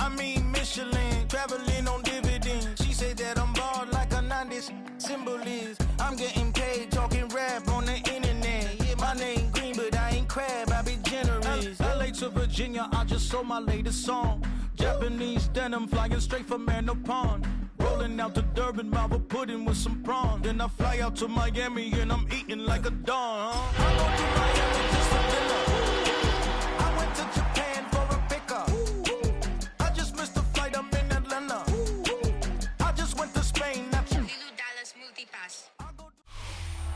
I mean Michelin, traveling on dividends. She said that I'm bald like a 90s symbol is. I'm getting paid talking rap on the internet. Yeah, my name green, but I ain't crab, I be generous. LA to Virginia, I just sold my latest song. Japanese denim flying straight from Manapon. Rolling out to Durban, Malva pudding with some prawns. Then I fly out to Miami and I'm eating like a don. I go to Miami just for dinner. I went to Japan for a pickup. I just missed the flight, I'm in Atlanta. I just went to Spain.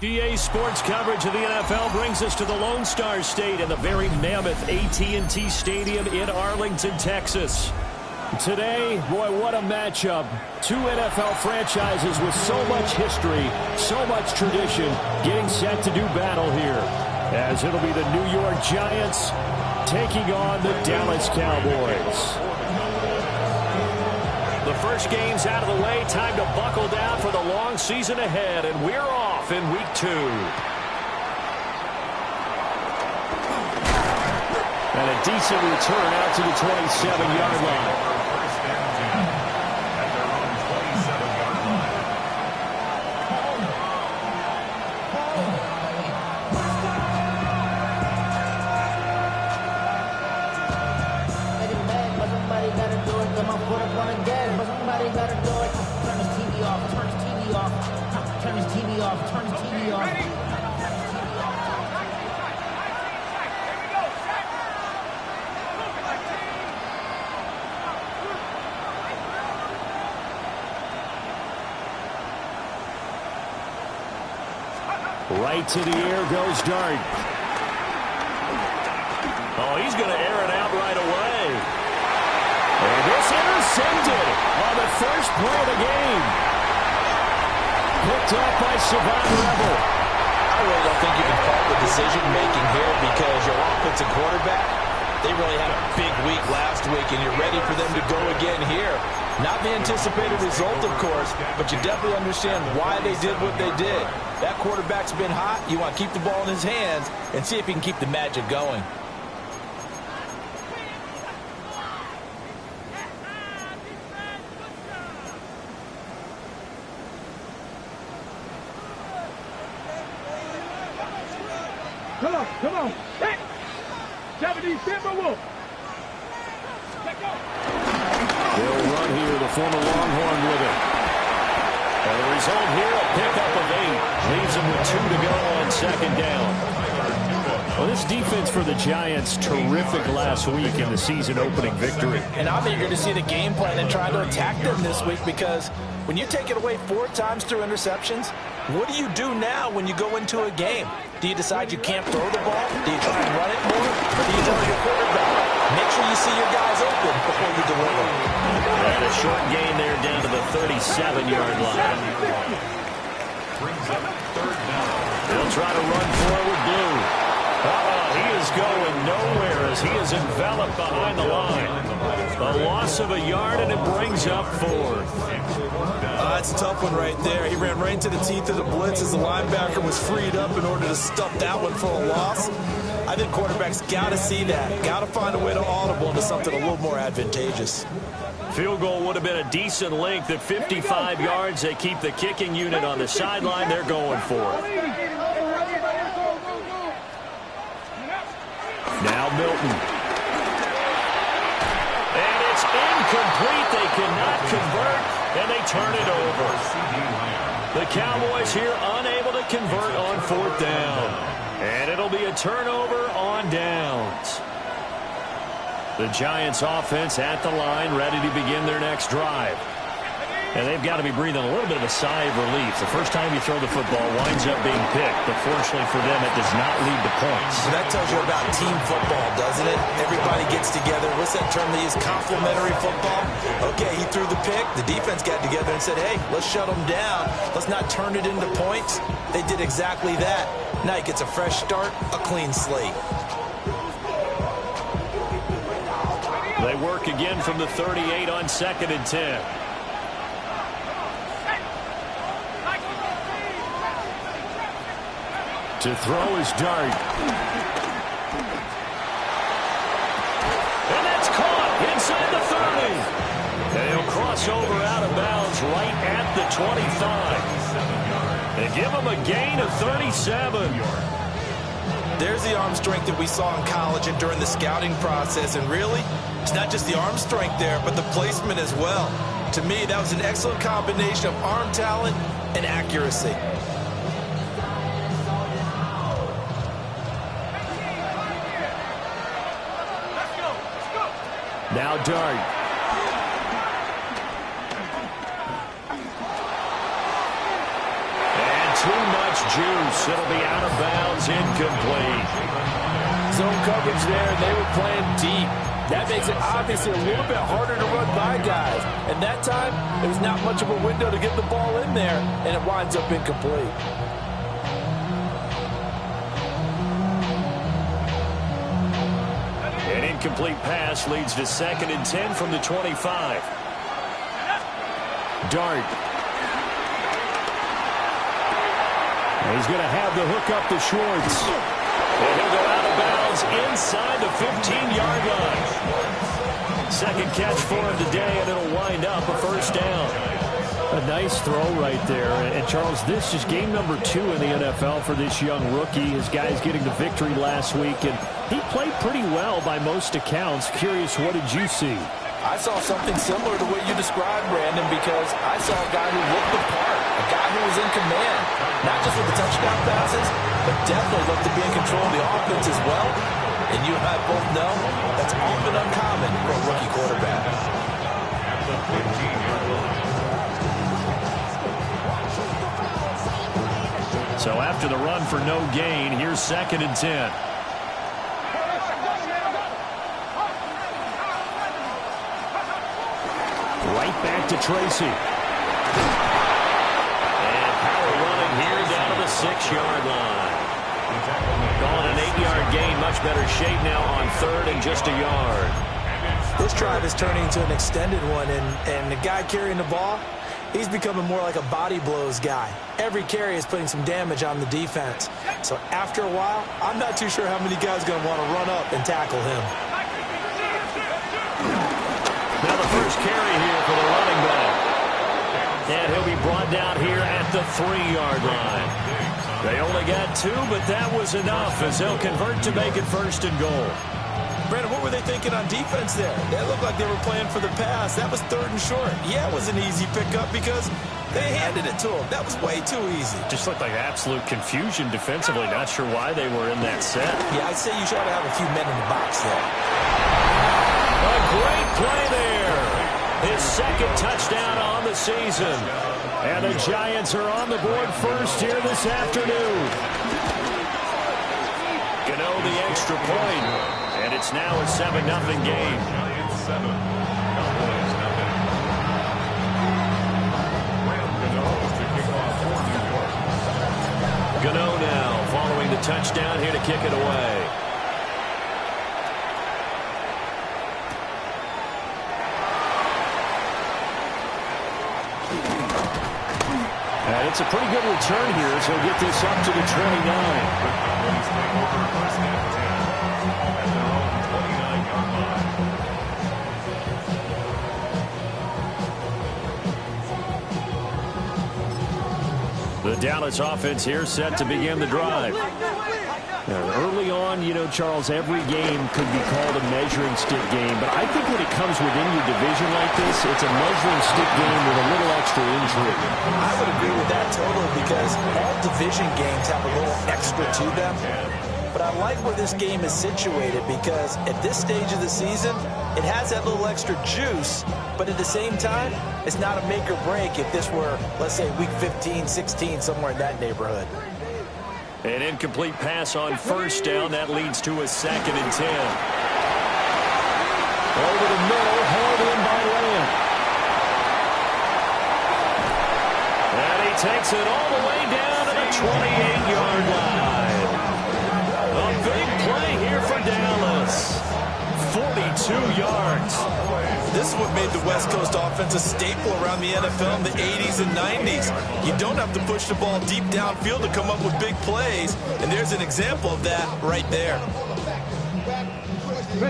EA Sports coverage of the NFL brings us to the Lone Star State in the very mammoth AT&T Stadium in Arlington, Texas. Today, boy, what a matchup. Two NFL franchises with so much history, so much tradition, getting set to do battle here. As it'll be the New York Giants taking on the Dallas Cowboys. The first game's out of the way. Time to buckle down for the long season ahead, and we're off in Week 2. And a decent return out to the 27-yard line. Right to the air goes Dart. Oh, he's going to air it out right away. And this intercepted on the first play of the game. Picked up by Savant Rebel. I really don't think you can fault the decision-making here because your offensive quarterback, they really had a big week last week, and you're ready for them to go again here. Not the anticipated result, of course, but you definitely understand why they did what they did. That quarterback's been hot. You want to keep the ball in his hands and see if he can keep the magic going. Come on. Hey! 70 Timberwolf. Let go. They'll run here, the former Longhorn with it. And the result here, a pickup of 8. Leaves them with 2 to go on second down. Well, this defense for the Giants, terrific last week in the season-opening victory. And I'm eager to see the game plan and try to attack them this week because when you take it away 4 times through interceptions, what do you do now when you go into a game? Do you decide you can't throw the ball? Do you try and run it more? Or do you tell your quarterback, make sure you see your guys open before you deliver? And a short gain there down to the 37-yard line. They'll try to run forward blue. He is going nowhere as he is enveloped behind the line. A loss of a yard, and it brings up 4th. That's a tough one right there. He ran right into the teeth of the blitz as the linebacker was freed up in order to stuff that one for a loss. I think quarterbacks got to see that. Got to find a way to audible into something a little more advantageous. Field goal would have been a decent length at 55 yards. They keep the kicking unit on the sideline. They're going for it. Now Milton. And it's incomplete. They cannot convert, and they turn it over. The Cowboys here unable to convert on 4th down. And it'll be a turnover on downs. The Giants offense at the line, ready to begin their next drive. And they've got to be breathing a little bit of a sigh of relief. The first time you throw the football winds up being picked, but fortunately for them, it does not lead to points. So that tells you about team football, doesn't it? Everybody gets together. What's that term they use? Complementary football? Okay, he threw the pick. The defense got together and said, hey, let's shut them down. Let's not turn it into points. They did exactly that. Now he gets a fresh start, a clean slate. They work again from the 38 on 2nd and 10. To throw is Dart. And that's caught inside the 30. They'll cross over out of bounds right at the 25. And give them a gain of 37. There's the arm strength that we saw in college and during the scouting process. And really, it's not just the arm strength there, but the placement as well. To me, that was an excellent combination of arm talent and accuracy. Now Dart. And too much juice. It'll be out of bounds, incomplete. Zone coverage there, and they were playing deep. That makes it obviously a little bit harder to run by guys. And that time, there was not much of a window to get the ball in there, and it winds up incomplete. An incomplete pass leads to 2nd and 10 from the 25. Dart. He's going to have the hook up to Schwartz. And he'll go out of bounds inside the 15-yard line. Second catch for him today, and it'll wind up a first down. A nice throw right there. And, Charles, this is game number 2 in the NFL for this young rookie. His guys getting the victory last week, and he played pretty well by most accounts. Curious, what did you see? I saw something similar to what you described, Brandon, because I saw a guy who looked the part, a guy who was in command, not just with the touchdown passes, but definitely looked to be in control of the offense as well. And you and I both know that's often uncommon for a rookie quarterback. So after the run for no gain, here's 2nd and 10. Right back to Tracy. And power running here down to the 6-yard line. Calling an 8-yard gain, much better shape now on 3rd and just a yard. This drive is turning into an extended one, and the guy carrying the ball, he's becoming more like a body blows guy. Every carry is putting some damage on the defense. So after a while, I'm not too sure how many guys are going to want to run up and tackle him. Now the first carry here for the running back. And he'll be brought down here at the 3-yard line. They only got 2, but that was enough as they'll convert to make it 1st and goal. Brandon, what were they thinking on defense there? They looked like they were playing for the pass. That was 3rd and short. Yeah, it was an easy pickup because they handed it to him. That was way too easy. Just looked like absolute confusion defensively. Not sure why they were in that set. Yeah, I'd say you should have a few men in the box there. A great play there. His 2nd touchdown on the season. And the Giants are on the board first here this afternoon. Gano the extra point. And it's now a 7-0 game. Gano now following the touchdown here to kick it away. And it's a pretty good return here, so he'll get this up to the 29. The Dallas offense here set to begin the drive. Now, early on, you know, Charles, every game could be called a measuring stick game, but I think when it comes within your division like this, it's a measuring stick game with a little extra intrigue. I would agree with that totally because all division games have a little extra to them. But I like where this game is situated because at this stage of the season, it has that little extra juice, but at the same time, it's not a make or break if this were, let's say, week 15, 16, somewhere in that neighborhood. An incomplete pass on 1st down. That leads to a 2nd and 10. Over the middle, hauled in by Lamb. And he takes it all the way down to the 28-yard line. A big play here for Dallas. 42 yards. This is what made the West Coast offense a staple around the NFL in the 80s and 90s. You don't have to push the ball deep downfield to come up with big plays, and there's an example of that right there.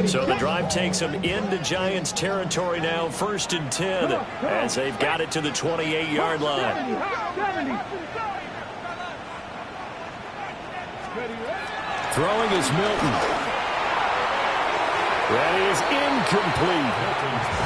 So the drive takes them into Giants territory now, 1st and 10, as they've got it to the 28-yard line. 70. Throwing is Milton. That is incomplete.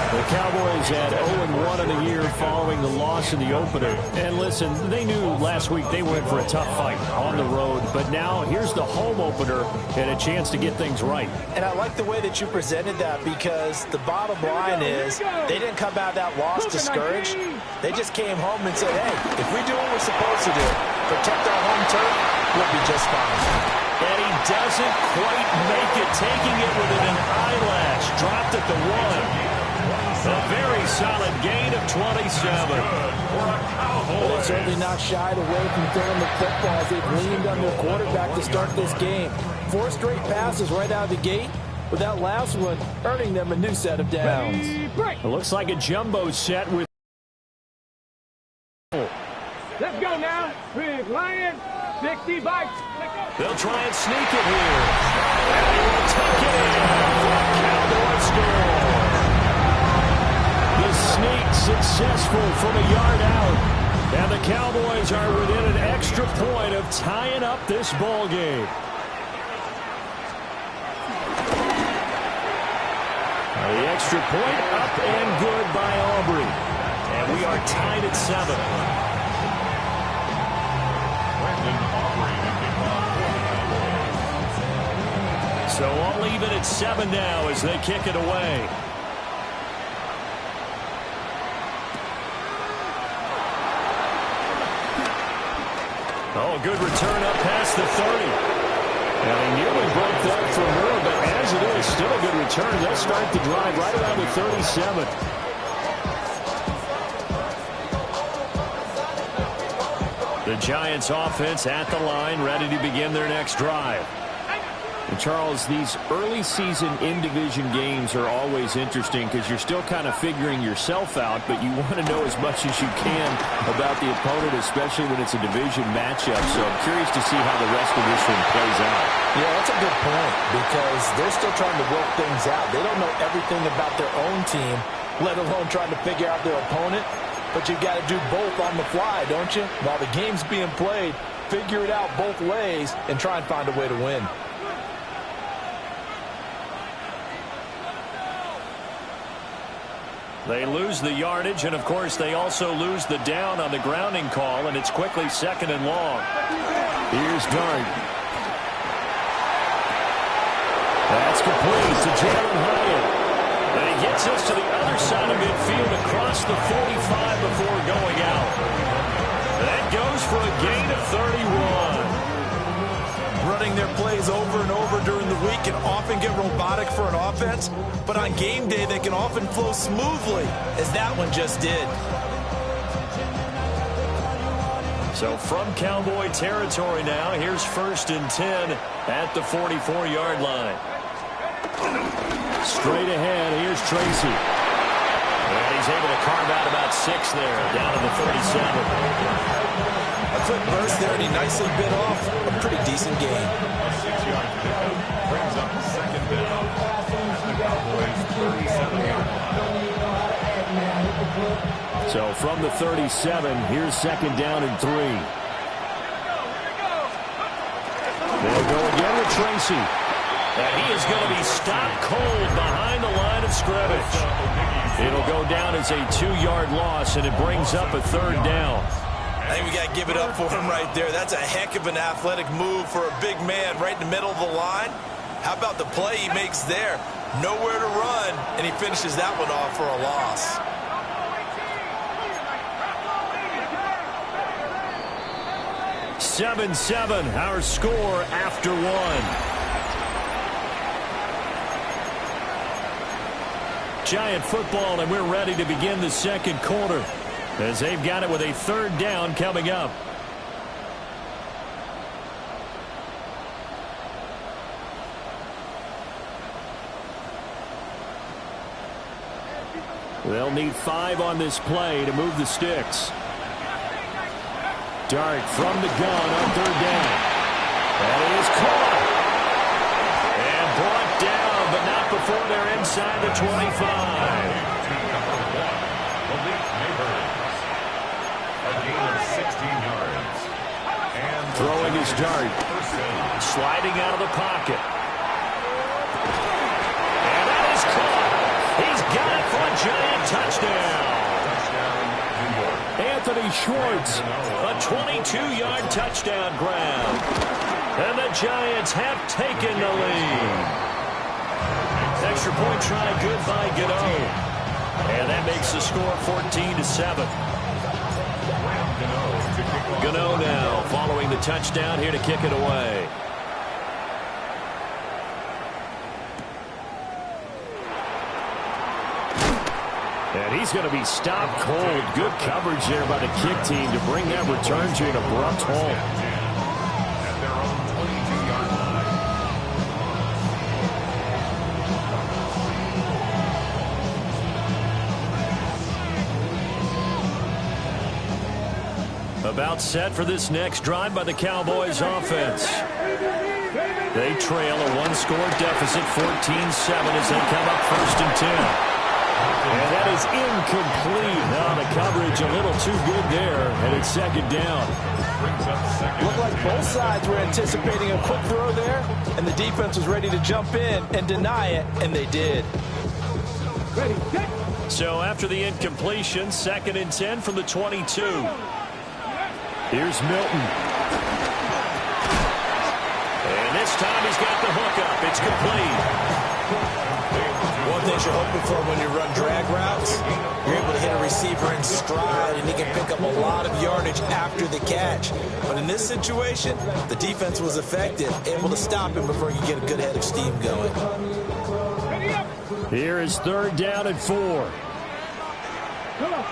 The Cowboys had 0-1 in the year following the loss in the opener. And listen, they knew last week they were in for a tough fight on the road. But now here's the home opener and a chance to get things right. And I like the way that you presented that, because the bottom line is they didn't come out of that loss discouraged. They just came home and said, hey, if we do what we're supposed to do, protect our home turf, we'll be just fine. And he doesn't quite make it, taking it within an eyelash. Dropped at the 1. A very solid gain of 27. Well, they're certainly not shied away from throwing the football as they've leaned on their quarterback to start this game. 4 straight passes right out of the gate, with that last one earning them a new set of downs. It looks like a jumbo set with... Let's go now. Big Lion, 60 bites. They'll try and sneak it here. And he will tuck it in. Cowboys score. The sneak successful from a yard out. And the Cowboys are within an extra point of tying up this ball game. The extra point up and good by Aubrey. And we are tied at 7. So all even at 7 now as they kick it away. Oh, good return up past the 30. Now he nearly broke that for more, but as it is, still a good return. They'll start the drive right around the 37. The Giants offense at the line, ready to begin their next drive. And Charles, these early season in-division games are always interesting because you're still kind of figuring yourself out, but you want to know as much as you can about the opponent, especially when it's a division matchup. So I'm curious to see how the rest of this one plays out. Yeah, that's a good point, because they're still trying to work things out. They don't know everything about their own team, let alone trying to figure out their opponent. But you've got to do both on the fly, don't you? While the game's being played, figure it out both ways and try and find a way to win. They lose the yardage, and of course they also lose the down on the grounding call, and it's quickly 2nd and long. Here's Dart. That's complete to Jalen Hyatt. And he gets us to the other side of midfield across the 45 before going out. That goes for a gain of 31. Running their plays over and over during the week can often get robotic for an offense, but on game day they can often flow smoothly, as that one just did. So from Cowboy territory now, here's 1st and 10 at the 44-yard line. Straight ahead, here's Tracy. And he's able to carve out about 6 there, down to the 37. A quick burst there, and he nicely bit off a pretty decent gain. A 6-yard pickup brings up 2nd down at the Cowboys' 37-yard line. So from the 37, here's 2nd down and 3. They'll go again with Tracy. And he is going to be stopped cold behind the line of scrimmage. It'll go down as a 2-yard loss, and it brings up a 3rd down. I think we got to give it up for him right there. That's a heck of an athletic move for a big man right in the middle of the line. How about the play he makes there? Nowhere to run, and he finishes that one off for a loss. (7-7) our score after 1. Giant football, and we're ready to begin the 2nd quarter as they've got it with a 3rd down coming up. They'll need 5 on this play to move the sticks. Dart from the gun on 3rd down. That is caught. And brought down, but not before before they're inside the 25. A gain of 16 yards. And throwing his dart. Sliding out of the pocket. And that is caught. He's got it for a Giant touchdown. Anthony Schwartz. A 22-yard touchdown grab. And the Giants have taken the lead. Extra point try good by GOTW. And that makes the score 14-7. GOTW now following the touchdown here to kick it away. And he's going to be stopped cold. Good coverage there by the kick team to bring that return to an abrupt halt. At their own 22-yard line. About set for this next drive by the Cowboys offense. They trail a one-score deficit, 14-7 as they come up 1st and 10. And that is incomplete. Now the coverage a little too good there, and it's 2nd down. Looked like both sides were anticipating a quick throw there, and the defense was ready to jump in and deny it, and they did. So after the incompletion, 2nd and 10 from the 22. Here's Milton. And this time he's got the hook up. It's complete. One thing you're hoping for when you run drag routes, you're able to hit a receiver in stride, and he can pick up a lot of yardage after the catch. But in this situation, the defense was effective, able to stop him before he could get a good head of steam going. Here is 3rd down and 4. Come on,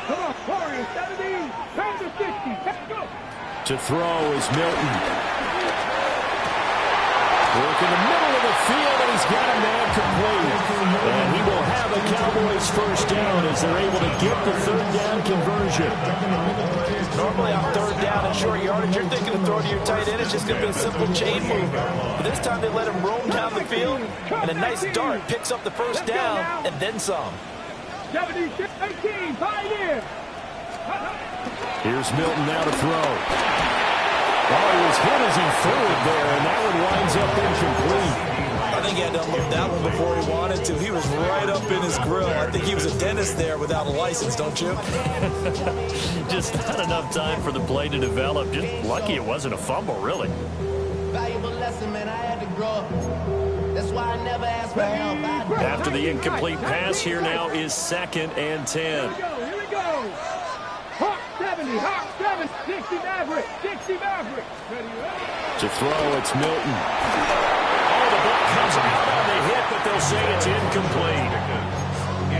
Warriors, 17, turn to 60, let's go. To throw is Milton. Work in the middle of the field, and he's got a man complete. And he will have a Cowboys 1st down as they're able to get the 3rd down conversion. Normally on 3rd down and short yardage, you're thinking to throw to your tight end. It's just going to be a simple chain mover. But this time they let him roam down the field, and a nice dart picks up the 1st down and then some. 76, 18, Pioneer. Here's Milton now to throw. Oh, he was hit as he threw it there, and that one winds up incomplete. I think he had to unload that one before he wanted to. He was right up in his grill. I think he was a dentist there without a license, don't you? Just not enough time for the play to develop. Just lucky it wasn't a fumble, really. Valuable lesson, man. I had to grow up. That's why I never asked for help. After the incomplete pass, here now is 2nd and 10. Here we go. Hawk 70, Hawk 7, 60 Maverick, 60 Maverick. To throw, it's Milton. Oh, the ball comes out on the hit, but they'll say it's incomplete.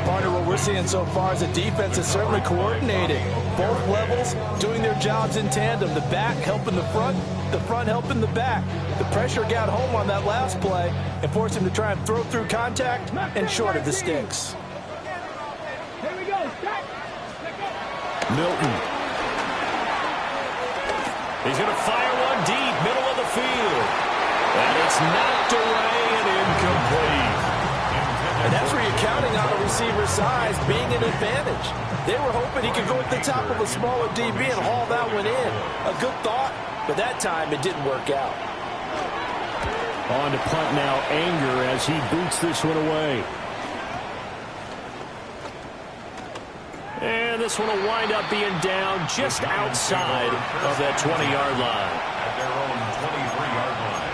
Partner, what we're seeing so far is the defense is certainly coordinated. Both levels doing their jobs in tandem. The back helping the front helping the back. The pressure got home on that last play and forced him to try and throw through contact and short of the sticks. Here we go, stack. Milton. He's going to fire one deep, middle of the field. And it's knocked away and incomplete. And that's where you're counting on a receiver's size being an advantage. They were hoping he could go at the top of a smaller DB and haul that one in. A good thought, but that time it didn't work out. On to punt now, Anger as he boots this one away. And this one will wind up being down just outside of that 20-yard line. At their own 23-yard line.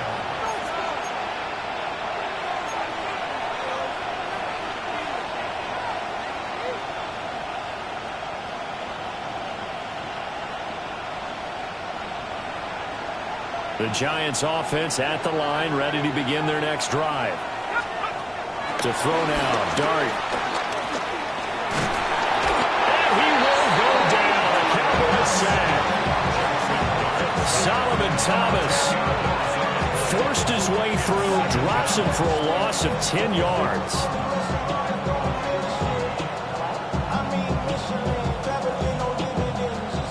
The Giants offense at the line, ready to begin their next drive. To throw now, Dart. And he will go down. A Cowboys sack. Solomon Thomas forced his way through, drops him for a loss of 10 yards.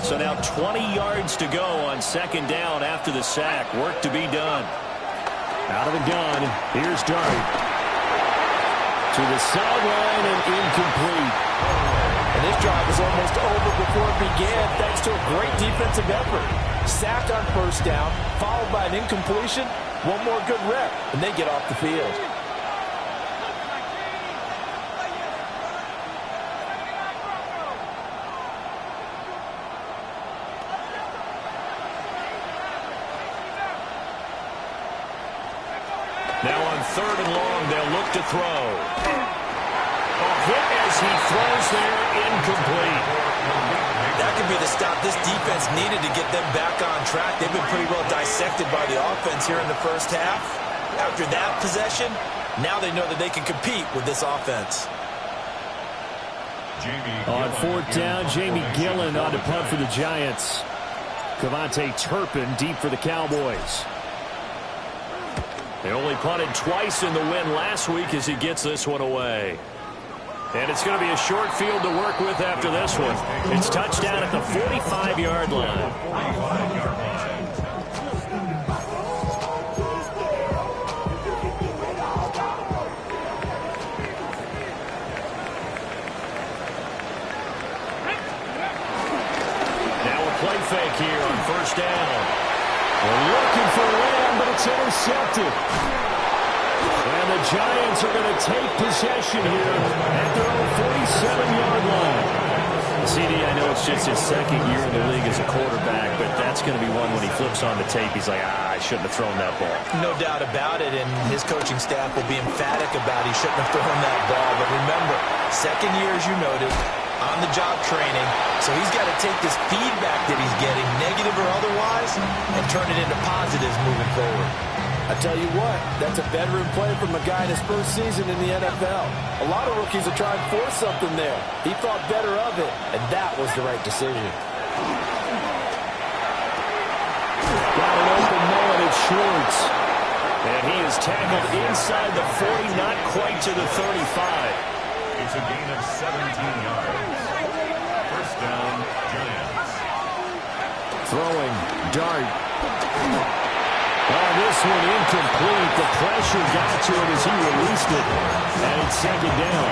So now 20 yards to go on 2nd down after the sack. Work to be done. Out of the gun, here's Dart. To the sideline and incomplete. And this drive was almost over before it began thanks to a great defensive effort. Sacked on first down, followed by an incompletion. One more good rep, and they get off the field. Now on 3rd and long, they'll look to throw. A hit as he throws there, incomplete. That could be the stop this defense needed to get them back on track. They've been pretty well dissected by the offense here in the first half. After that possession, now they know that they can compete with this offense. On 4th down, Jamie Gillen on to punt for the Giants. Cavante Turpin deep for the Cowboys. They only punted twice in the win last week as he gets this one away. And it's going to be a short field to work with after this one. It's touchdown at the 45-yard line. Now a play fake here on 1st down. They're looking for Lamb, but it's intercepted. And the Giants are going to take possession here at their own 47-yard line. CD, I know it's just his 2nd year in the league as a quarterback, but that's going to be one when he flips on the tape. He's like, I shouldn't have thrown that ball. No doubt about it, and his coaching staff will be emphatic about he shouldn't have thrown that ball. But remember, 2nd year, as you noted, on-the-job training, so he's got to take this feedback that he's getting, negative or otherwise, and turn it into positives moving forward. I tell you what, that's a veteran play from a guy in his first season in the NFL. A lot of rookies are trying to force something there. He thought better of it, and that was the right decision. Got an open man at Schwartz. And he is tackled inside the 40, not quite to the 35. It's a gain of 17 yards. 1st down, Giants. Throwing, Dart. Oh, this one incomplete. The pressure got to it as he released it. And it's 2nd down.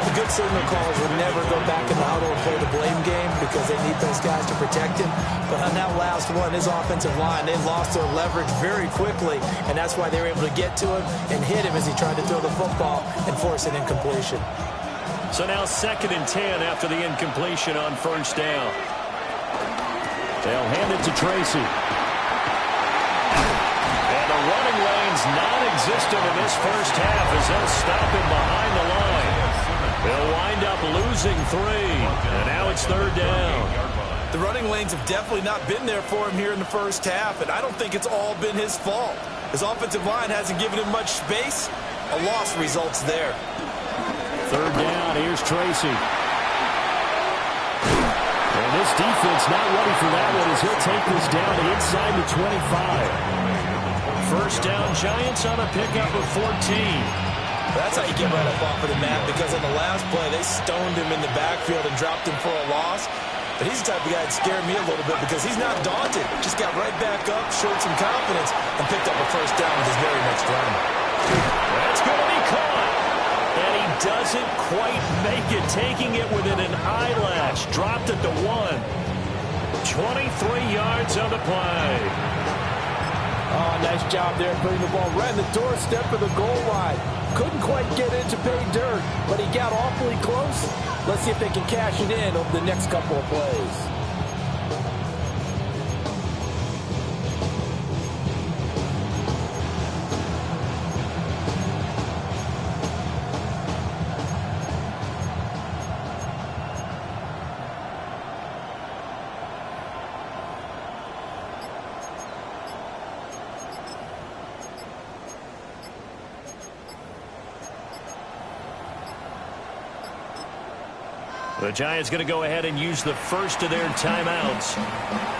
The good signal callers would never go back in the huddle and play the blame game because they need those guys to protect him. But on that last one, his offensive line, they lost their leverage very quickly, and that's why they were able to get to him and hit him as he tried to throw the football and force an incompletion. So now 2nd and 10 after the incompletion on 1st down. They'll hand it to Tracy. And the running lane's non-existent in this first half as they'll stop him behind the line. They'll wind up losing 3, and now it's 3rd down. The running lanes have definitely not been there for him here in the first half, and I don't think it's all been his fault. His offensive line hasn't given him much space. A loss results there. 3rd down, here's Tracy. And this defense not ready for that one as he'll take this down inside the 25. 1st down, Giants on a pickup of 14. That's how you get right up off of the mat, because on the last play, they stoned him in the backfield and dropped him for a loss. But he's the type of guy that scared me a little bit because he's not daunted. Just got right back up, showed some confidence, and picked up a 1st down with his very next run. That's going to be caught. And he doesn't quite make it, taking it within an eyelash. Dropped at the 1. 23 yards on the play. Oh, nice job there putting the ball right in the doorstep of the goal line. Couldn't quite get it to pay dirt, but he got awfully close. Let's see if they can cash it in over the next couple of plays. The Giants going to go ahead and use the first of their timeouts.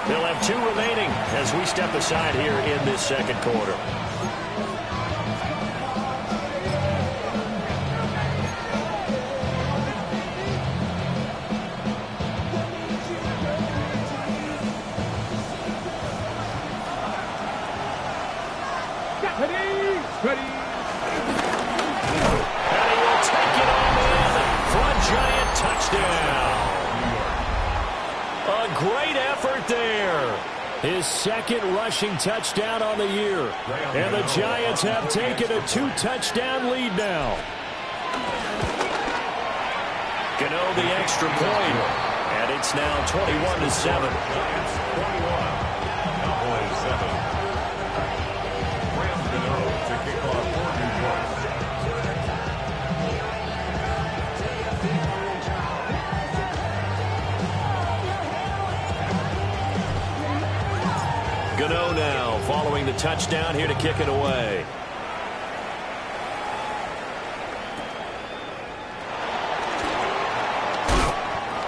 They'll have 2 remaining as we step aside here in this 2nd quarter. Ready. And he will His second rushing touchdown on the year. And the Giants have taken a 2-touchdown lead now. Gano the extra point. And it's now 21-7. Giants 21. Cowboys 7. Rams Gano to kick off for New York. Gano now following the touchdown here to kick it away.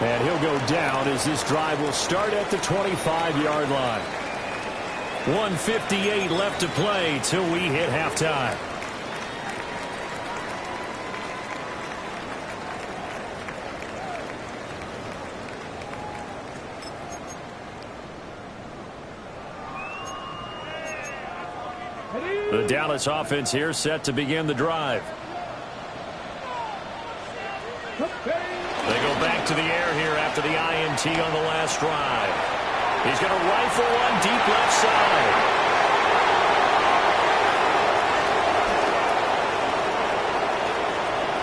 And he'll go down as this drive will start at the 25-yard line. 1:58 left to play till we hit halftime. The Dallas offense here set to begin the drive. They go back to the air here after the INT on the last drive. He's going to rifle one deep left side.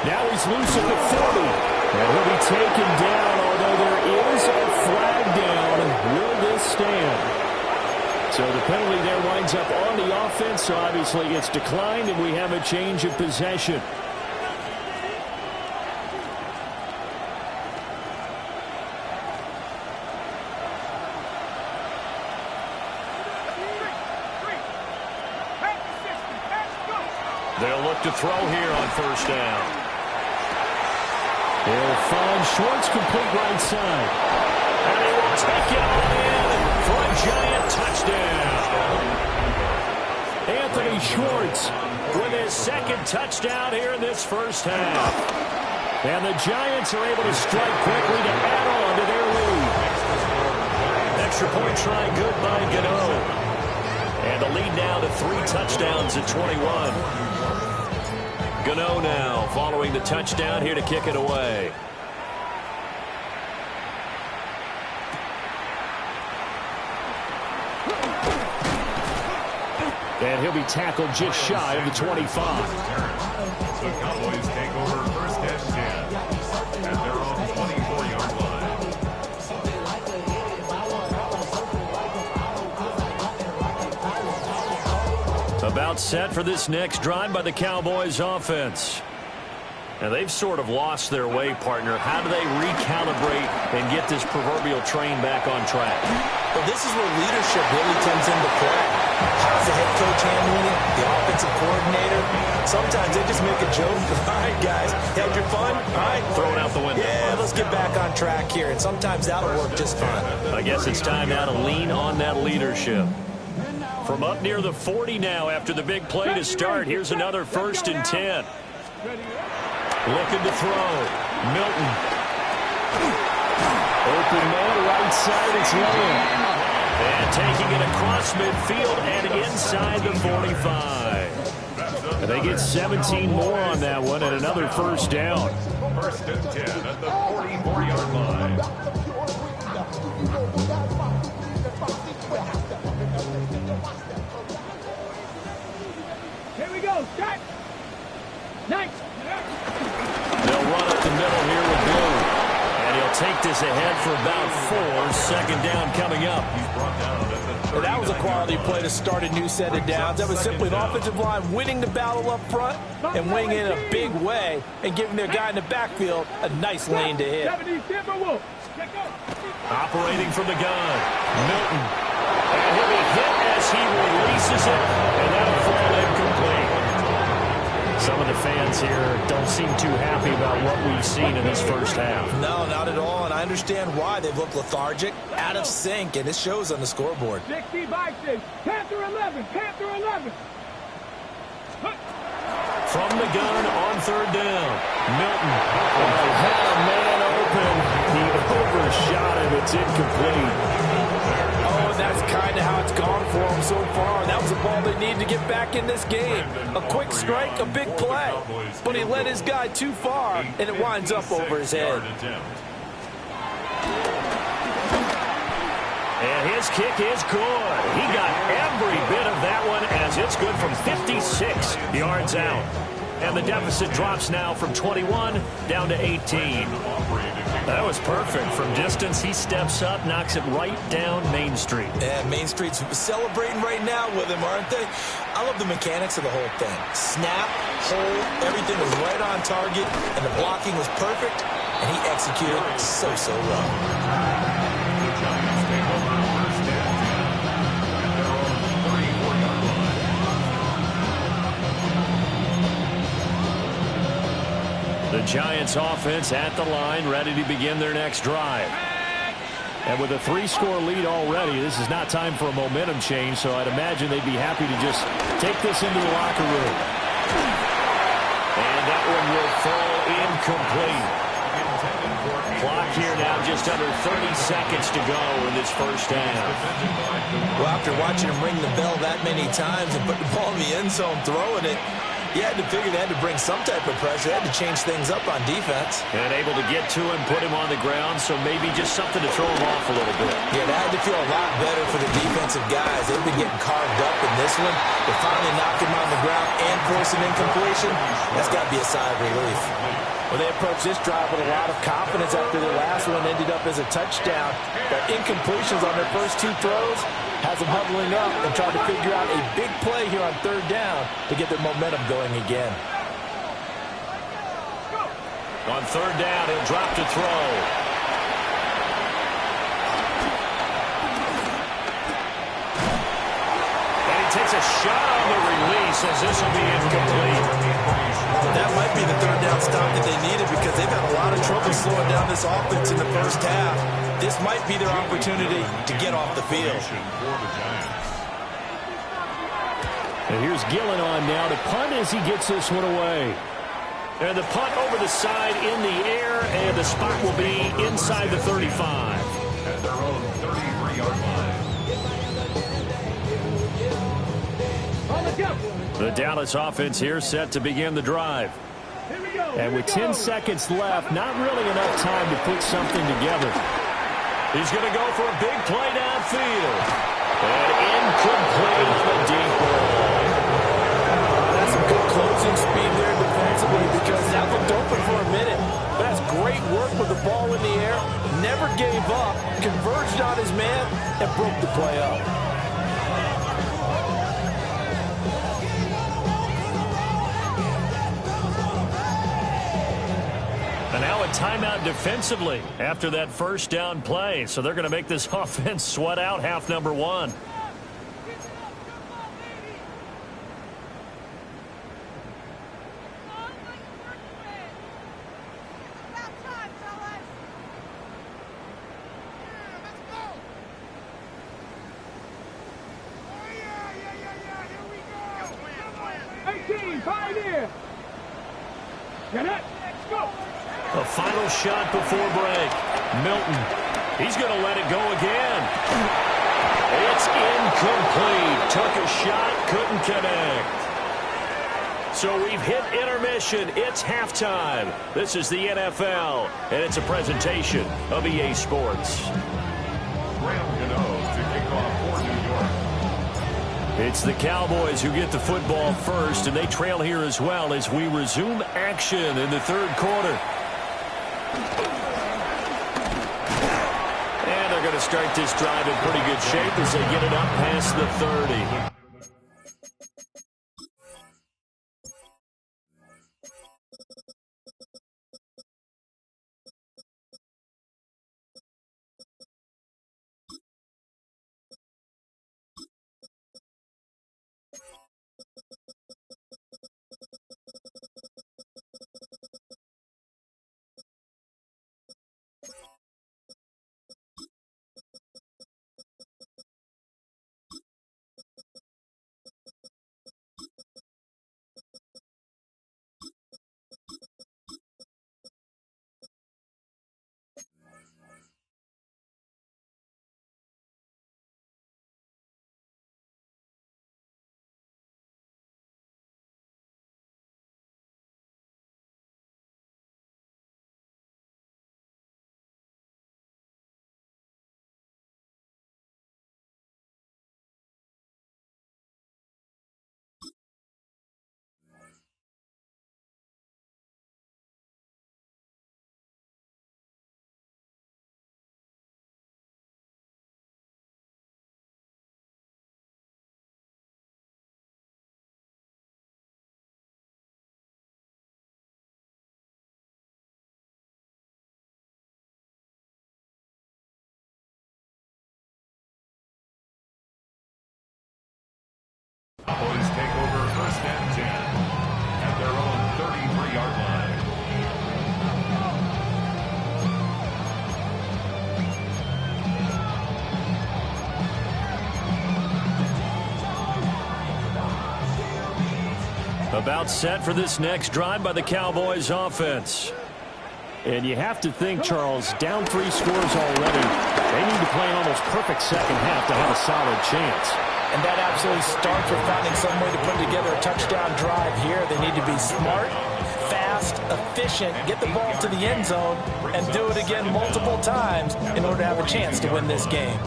Now he's loose at the 40. And he'll be taken down, although there is a flag down. Will this stand? So the penalty there winds up on the offense, so obviously it's declined, and we have a change of possession. They'll look to throw here on first down. They'll find Schwartz complete right side. And he will take it all in for a Giant touchdown. Anthony Schwartz With his second touchdown here in this first half. And the Giants are able to strike quickly to add on to their lead. Extra point try good by Gano. And the lead now to 3 touchdowns at 21. Gano now following the touchdown here to kick it away. And he'll be tackled just shy of the 25. The Cowboys take over first and 10 at their own 24-yard line. About set for this next drive by the Cowboys offense. And they've sort of lost their way, partner. How do they recalibrate and get this proverbial train back on track? Well, this is where leadership really comes into play. How's the head coach handling it? The offensive coordinator? Sometimes they just make a joke. All right, guys, had your fun? All right. Throw it out the window. Yeah, let's get back on track here. And sometimes that'll work just fine. I guess it's time now to lean on that leadership. From up near the 40 now after the big play to start. Here's another 1st and 10. Looking to throw. Milton. Open man, right side, it's Lamb. And taking it across midfield and inside the 45. And they get 17 more on that one and another first down. 1st and 10 at the 44-yard line. Here we go. Start. Nice. They'll run up the middle here with Blue. And he'll take this ahead for about 4. 2nd down coming up. Well, that was a quality play to start a new set of downs. That was simply the offensive line winning the battle up front and winning in a big way and giving their guy in the backfield a nice lane to hit. Operating from the gun. Milton. And he'll be hit as he releases it. And that'll fall incomplete. Some of the fans here don't seem too happy about what we've seen in this first half. No, not at all, and I understand why. They've looked lethargic, out of sync, and it shows on the scoreboard. 60 boxes. Panther 11. Panther 11. From the gun on 3rd down. Milton. Had a man open. He overshot him. It's incomplete. Oh, and that's kind of how it's gone for them so far. That was a ball they need to get back in this game. A quick strike, a big play. But he led his guy too far, and it winds up over his head. And his kick is good. He got every bit of that one as it's good from 56 yards out. And the deficit drops now from 21 down to 18. That was perfect. From distance, he steps up, knocks it right down Main Street. Yeah, Main Street's celebrating right now with him, aren't they? I love the mechanics of the whole thing. Snap, hold, everything was right on target, and the blocking was perfect, and he executed so well. The Giants take over first and 10 at their own 34-yard line. The Giants offense at the line, ready to begin their next drive. And with a 3-score lead already, this is not time for a momentum change, so I'd imagine they'd be happy to just take this into the locker room. And that one will fall incomplete. Clock here now just under 30 seconds to go in this first half. Well, after watching him ring the bell that many times and put the ball in the end zone throwing it, you had to figure they had to bring some type of pressure. They had to change things up on defense. And able to get to him, put him on the ground, so maybe just something to throw him off a little bit. Yeah, that had to feel a lot better for the defensive guys. They've been getting carved up in this one. They finally knocked him on the ground and forced an incompletion. That's got to be a sigh of relief. Well, they approached this drive with a lot of confidence after their last one ended up as a touchdown. But incompletions on their first 2 throws has them huddling up and trying to figure out a big play here on 3rd down to get their momentum going again. On 3rd down, he'll drop to throw. And he takes a shot on the release as this will be incomplete. That might be the 3rd down stop that they needed because they've had a lot of trouble slowing down this offense in the first half. This might be their opportunity to get off the field. And here's Gillen on now to punt as he gets this one away. And the punt over the side in the air, and the spot will be inside the 35. At their own 33-yard line. The Dallas offense here set to begin the drive. And with 10 seconds left, not really enough time to put something together. He's going to go for a big play downfield. And incomplete on the deep ball. That's some good closing speed there defensively because that looked open for a minute. But that's great work with the ball in the air. Never gave up, converged on his man, and broke the play up. And now a timeout defensively after that first down play. So they're going to make this offense sweat out half number 1. A final shot before break. Milton. He's going to let it go again. It's incomplete. Took a shot, couldn't connect. So we've hit intermission. It's halftime. This is the NFL, and it's a presentation of EA Sports. Madden GOTW to kick off for New York. It's the Cowboys who get the football first, and they trail here as well as we resume action in the 3rd quarter. And they're going to start this drive in pretty good shape as they get it up past the 30. First and 10 at their own 33-yard line. About set for this next drive by the Cowboys offense. And you have to think, Charles, down 3 scores already. They need to play an almost perfect second half to have a solid chance. And that absolutely starts with finding some way to put together a touchdown drive here. They need to be smart, fast, efficient, get the ball to the end zone, and do it again multiple times in order to have a chance to win this game.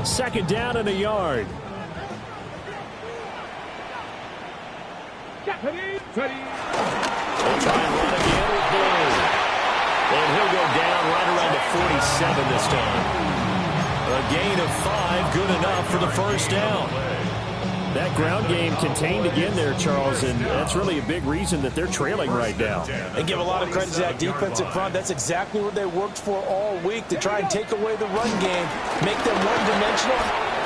Second down and a yard. They'll try and run again with Blue. And he'll go down right around the 47 this time. A gain of 5, good enough for the first down. That ground game contained again there, Charles, and that's really a big reason that they're trailing right now. They give a lot of credit to that defensive front. That's exactly what they worked for all week, to try and take away the run game, make them one-dimensional.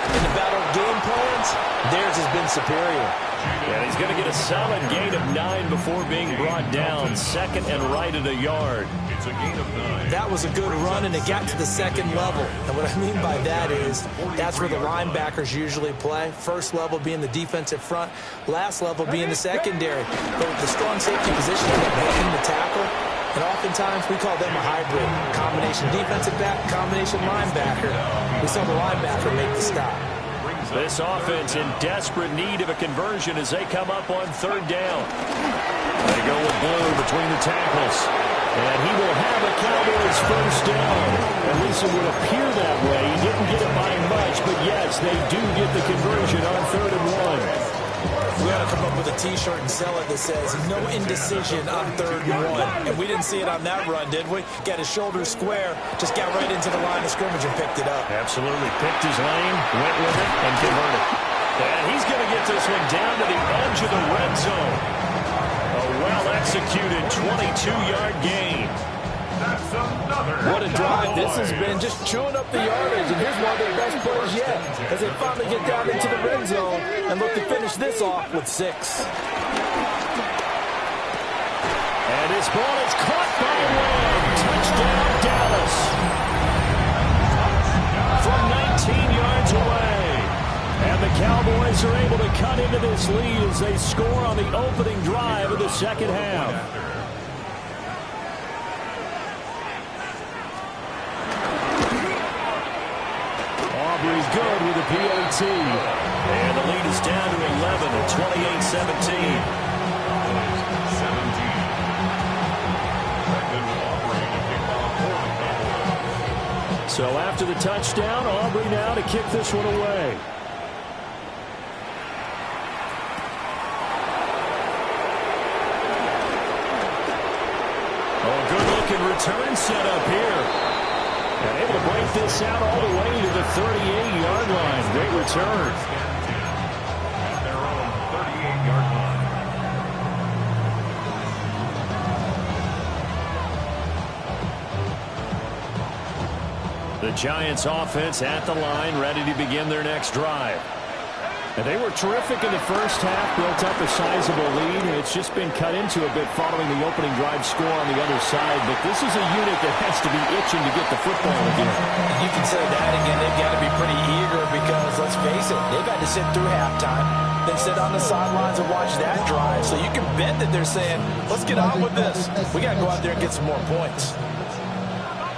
In the battle of game plans, theirs has been superior. And he's going to get a solid gain of 9 before being brought down. Second and right at a yard. It's a gain of 9. That was a good run, and it got to the second level. And what I mean by that is that's where the linebackers usually play. First level being the defensive front, last level being the secondary. But with the strong safety position, they're making the tackle. And oftentimes we call them a hybrid. Combination defensive back, combination linebacker. We saw the linebacker make the stop. This offense in desperate need of a conversion as they come up on third down. They go with Blue between the tackles. And he will have a Cowboys first down. At least it would appear that way. He didn't get it by much, but yes, they do get the conversion on 3rd and 1. We ought to come up with a T-shirt and sell it that says, no indecision on 3rd and 1. And we didn't see it on that run, did we? Got his shoulders square, just got right into the line of scrimmage and picked it up. Absolutely. Picked his lane, went with it, and converted. And he's going to get this one down to the edge of the red zone. A well-executed 22-yard gain. That's another. What a drive this has been, just chewing up the yardage. And here's one of their best plays yet, as they finally get down into the red zone and look to finish this off with 6. And this ball is caught by Webb. Touchdown, Dallas. From 19 yards away. And the Cowboys are able to cut into this lead as they score on the opening drive of the second half. Aubrey's good with a PAT. And the lead is down to 11 at 28-17. So after the touchdown, Aubrey now to kick this one away. Oh, good-looking return set up here. And able to break this out all the way to the 38-yard line. Great return. At their own 38-yard line. The Giants offense at the line, ready to begin their next drive. And they were terrific in the first half, built up a sizable lead. It's just been cut into a bit following the opening drive score on the other side. But this is a unit that has to be itching to get the football again. You can say that again. They've got to be pretty eager because, let's face it, they've had to sit through halftime, then sit on the sidelines and watch that drive. So you can bet that they're saying, let's get on with this. We got to go out there and get some more points.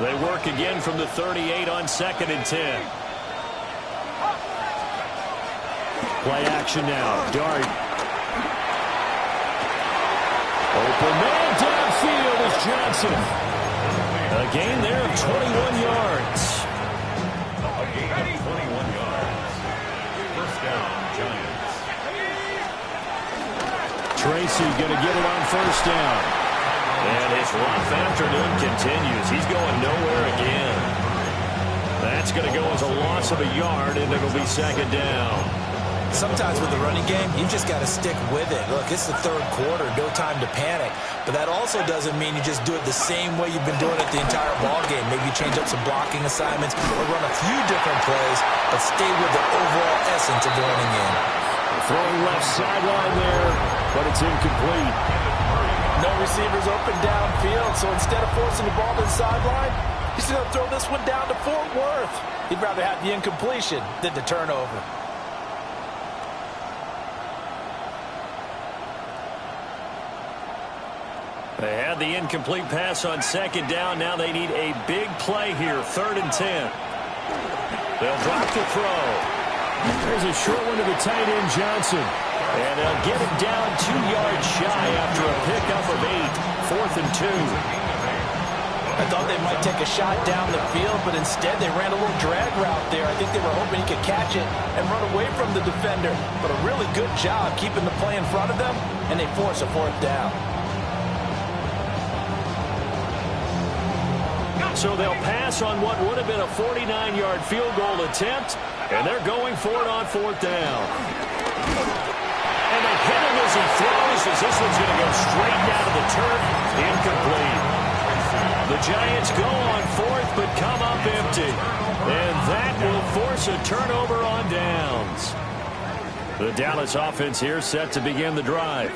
They work again from the 38 on 2nd and 10. Play action now. Dart. Open man downfield is Johnson. A gain there of 21 yards. A gain of 21 yards. First down, Giants. Tracy going to get it on first down. And his rough afternoon continues. He's going nowhere again. That's going to go as a loss of a yard, and it'll be second down. Sometimes with the running game, you've just got to stick with it. Look, it's the third quarter, no time to panic. But that also doesn't mean you just do it the same way you've been doing it the entire ball game. Maybe you change up some blocking assignments or run a few different plays, but stay with the overall essence of the running game. Throwing left sideline there, but it's incomplete. No receivers open downfield, so instead of forcing the ball to the sideline, he's going to throw this one down to Fort Worth. He'd rather have the incompletion than the turnover. They had the incomplete pass on second down. Now they need a big play here, 3rd and 10. They'll drop the throw. There's a short one to the tight end, Johnson. And they'll get him down 2 yards shy after a pickup of 8. 4th and 2. I thought they might take a shot down the field, but instead they ran a little drag route there. I think they were hoping he could catch it and run away from the defender. But a really good job keeping the play in front of them, and they force a 4th down. So they'll pass on what would have been a 49-yard field goal attempt, and they're going for it on 4th down. And they hit him as he throws, as this one's going to go straight down to the turf. Incomplete. The Giants go on 4th, but come up empty. And that will force a turnover on downs. The Dallas offense here set to begin the drive.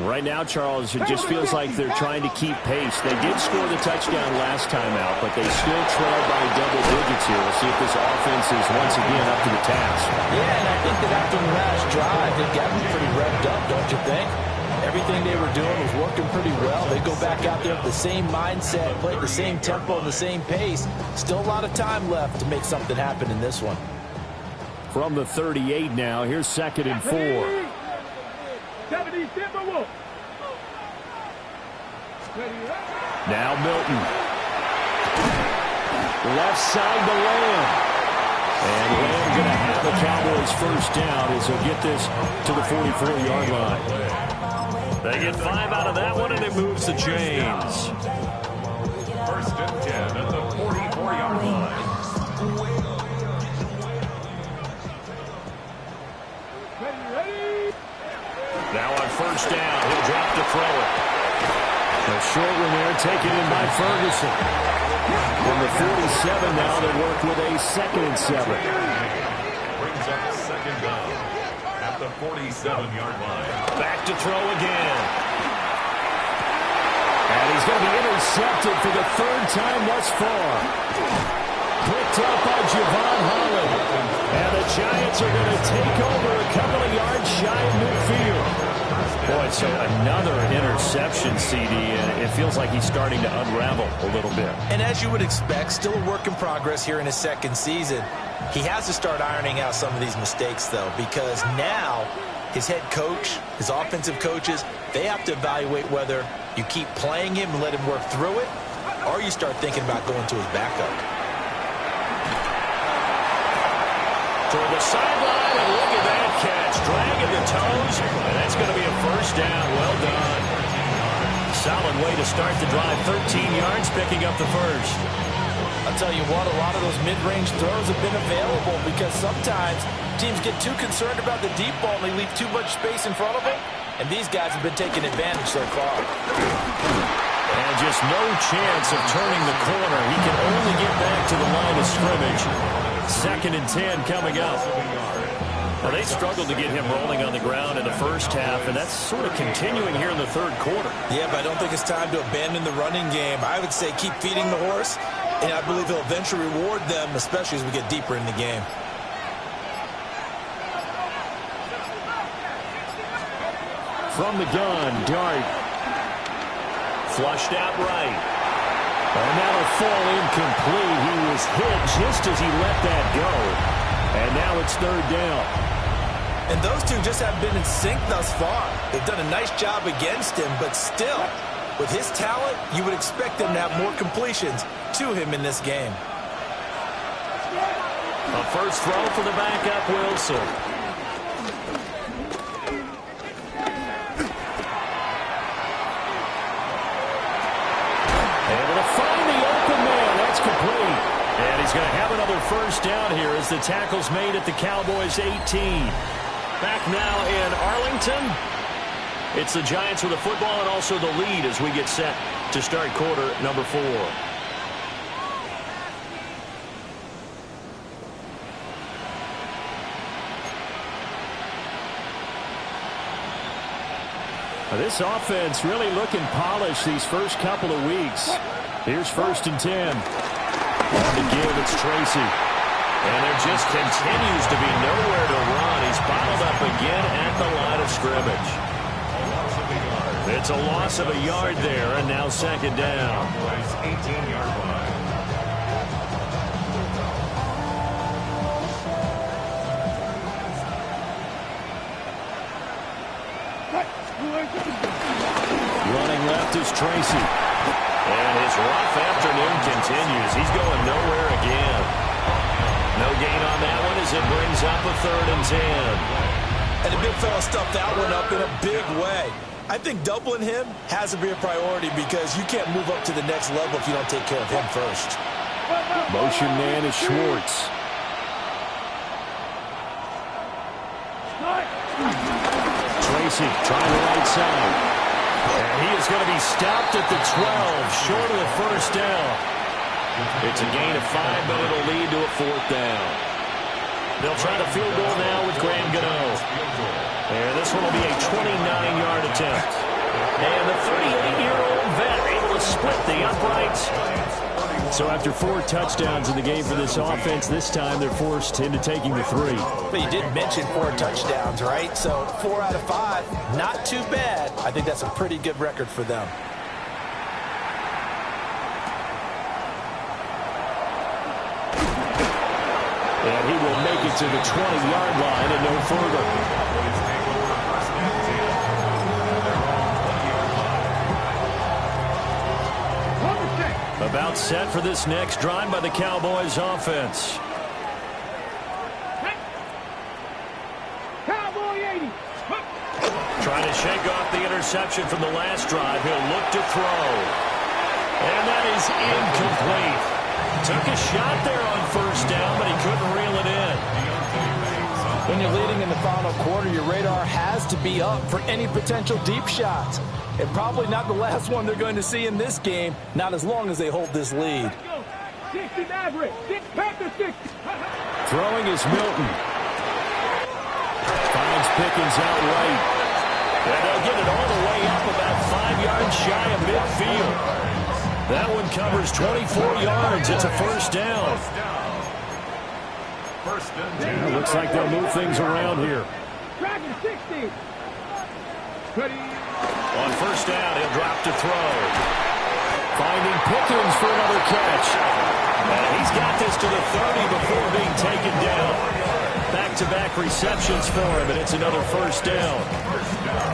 Right now, Charles, it just feels like they're trying to keep pace. They did score the touchdown last time out, but they still trail by double digits here. We'll see if this offense is once again up to the task. Yeah, and I think that after the last drive, they've gotten pretty revved up, don't you think? Everything they were doing was working pretty well. They go back out there with the same mindset, play at the same tempo and the same pace. Still a lot of time left to make something happen in this one. From the 38 now, here's 2nd and 4. Now Milton. Left side to Lamb. And Lamb going to have the Cowboys 1st down as he'll get this to the 44-yard line. They get 5 out of that one, and it moves the chains. 1st and 10 at the 44-yard line. Now on 1st down, he'll drop to throw it. A short one there, taken in by Ferguson. From the 47 now, they work with a 2nd and 7. Brings up 2nd down at the 47-yard line. Back to throw again. And he's going to be intercepted for the 3rd time thus far. Picked up by Javon Holland. And the Giants are going to take over a couple of yards shy of midfield. Boy, so another interception, CD, and it feels like he's starting to unravel a little bit. And as you would expect, still a work in progress here in his 2nd season. He has to start ironing out some of these mistakes, though, because now his head coach, his offensive coaches, they have to evaluate whether you keep playing him and let him work through it, or you start thinking about going to his backup. Toward the sideline, and look at that catch. Dragging the toes, and that's going to be a 1st down. Well done. Solid way to start the drive. 13 yards, picking up the 1st. I'll tell you what, a lot of those mid-range throws have been available because sometimes teams get too concerned about the deep ball and they leave too much space in front of them, and these guys have been taking advantage so far. And just no chance of turning the corner. He can only get back to the line of scrimmage. 2nd and 10 coming up. Now, they struggled to get him rolling on the ground in the 1st half, and that's sort of continuing here in the 3rd quarter. Yeah, but I don't think it's time to abandon the running game. I would say keep feeding the horse, and I believe he'll eventually reward them, especially as we get deeper in the game. From the gun, Dart. Flushed out right. And that'll fall incomplete. He was hit just as he let that go. And now it's 3rd down. And those two just haven't been in sync thus far. They've done a nice job against him, but still, with his talent, you would expect them to have more completions to him in this game. A 1st throw for the backup, Wilson. Able to find the open man. That's complete. And he's going to have another first down here as the tackle's made at the Cowboys' 18. Back now in Arlington. It's the Giants with the football and also the lead as we get set to start quarter number 4. This offense really looking polished these first couple of weeks. Here's 1st and 10. On the give, it's Tracy. And there just continues to be nowhere to run. He's bottled up again at the line of scrimmage. It's a loss of a yard there, and now 2nd down. 18-yard line. Running left is Tracy. And his rough afternoon continues. He's going nowhere again. No gain on that one as it brings up a 3rd and 10. And the big fella stuffed that one up in a big way. I think doubling him has to be a priority because you can't move up to the next level if you don't take care of him first. Motion man is Schwartz. Tracy trying the right side. And he is going to be stopped at the 12, short of the first down. It's a gain of 5, but it'll lead to a 4th down. They'll try the field goal now with Madden GOTW. And this one will be a 29-yard attempt. And the 38-year-old vet able to split the uprights. So after 4 touchdowns in the game for this offense, this time they're forced into taking the 3. But you did mention 4 touchdowns, right? So 4 out of 5, not too bad. I think that's a pretty good record for them. And he will make it to the 20-yard line and no further. About set for this next drive by the Cowboys offense. Cowboy 80. Trying to shake off the interception from the last drive. He'll look to throw. And that is incomplete. Took a shot there on 1st down, but he couldn't reel it in. When you're leading in the final quarter, your radar has to be up for any potential deep shots. And probably not the last one they're going to see in this game, not as long as they hold this lead. 60 Maverick. Throwing is Milton. Finds Pickens out right. And they'll get it all the way up about 5 yards shy of midfield. That one covers 24 yards. It's a 1st down. It looks like they'll move things around here. Dragon 60. On 1st down, he'll drop to throw. Finding Pickens for another catch. And he's got this to the 30 before being taken down. Back-to-back receptions for him, and it's another 1st down.